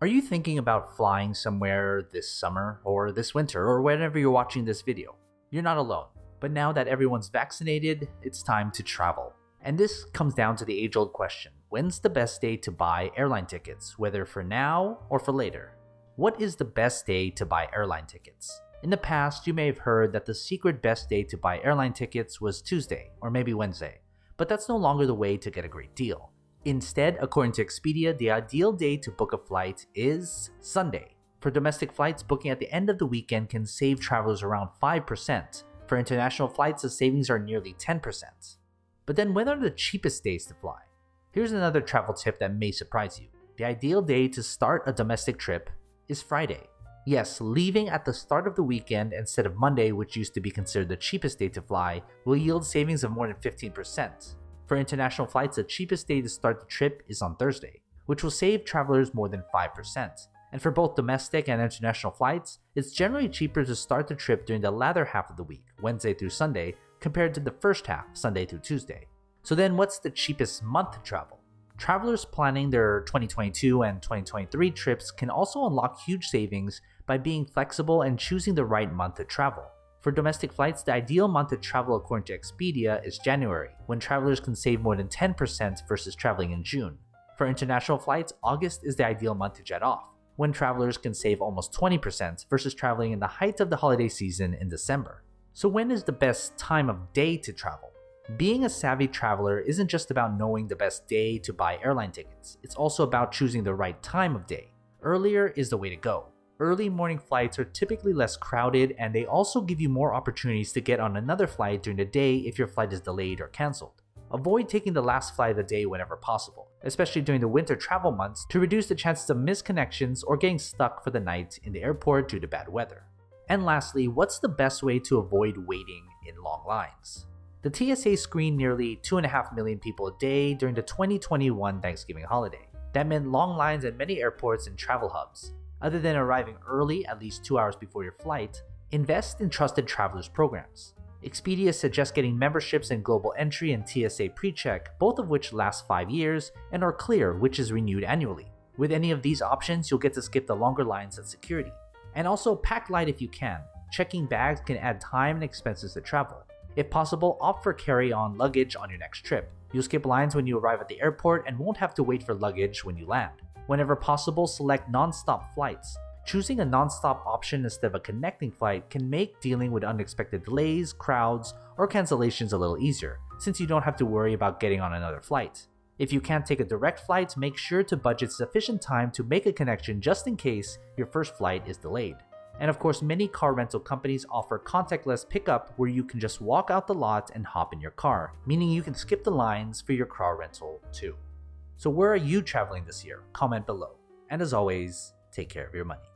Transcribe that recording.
Are you thinking about flying somewhere this summer or this winter or whenever you're watching this video? You're not alone. But now that everyone's vaccinated, it's time to travel. And this comes down to the age-old question: when's the best day to buy airline tickets, whether for now or for later? What is the best day to buy airline tickets? In the past, you may have heard that the secret best day to buy airline tickets was Tuesday or maybe Wednesday, but that's no longer the way to get a great deal. Instead, according to Expedia, the ideal day to book a flight is Sunday. For domestic flights, booking at the end of the weekend can save travelers around 5%. For international flights, the savings are nearly 10%. But then when are the cheapest days to fly? Here's another travel tip that may surprise you. The ideal day to start a domestic trip is Friday. Yes, leaving at the start of the weekend instead of Monday, which used to be considered the cheapest day to fly, will yield savings of more than 15%. For international flights, the cheapest day to start the trip is on Thursday, which will save travelers more than 5%. And for both domestic and international flights, it's generally cheaper to start the trip during the latter half of the week, Wednesday through Sunday, compared to the first half, Sunday through Tuesday. So then what's the cheapest month to travel? Travelers planning their 2022 and 2023 trips can also unlock huge savings by being flexible and choosing the right month to travel. For domestic flights, the ideal month to travel according to Expedia is January, when travelers can save more than 10% versus traveling in June. For international flights, August is the ideal month to jet off, when travelers can save almost 20% versus traveling in the height of the holiday season in December. So when is the best time of day to travel? Being a savvy traveler isn't just about knowing the best day to buy airline tickets, it's also about choosing the right time of day. Earlier is the way to go. Early morning flights are typically less crowded, and they also give you more opportunities to get on another flight during the day if your flight is delayed or cancelled. Avoid taking the last flight of the day whenever possible, especially during the winter travel months, to reduce the chances of missed connections or getting stuck for the night in the airport due to bad weather. And lastly, what's the best way to avoid waiting in long lines? The TSA screened nearly 2.5 million people a day during the 2021 Thanksgiving holiday. That meant long lines at many airports and travel hubs. Other than arriving early, at least 2 hours before your flight, invest in trusted travelers programs. Expedia suggests getting memberships in Global Entry and TSA PreCheck, both of which last 5 years, and are Clear, which is renewed annually. With any of these options, you'll get to skip the longer lines at security. And also, pack light if you can. Checking bags can add time and expenses to travel. If possible, opt for carry-on luggage on your next trip. You'll skip lines when you arrive at the airport and won't have to wait for luggage when you land. Whenever possible, select non-stop flights. Choosing a non-stop option instead of a connecting flight can make dealing with unexpected delays, crowds, or cancellations a little easier, since you don't have to worry about getting on another flight. If you can't take a direct flight, make sure to budget sufficient time to make a connection just in case your first flight is delayed. And of course, many car rental companies offer contactless pickup where you can just walk out the lot and hop in your car, meaning you can skip the lines for your car rental too. So where are you traveling this year? Comment below. And as always, take care of your money.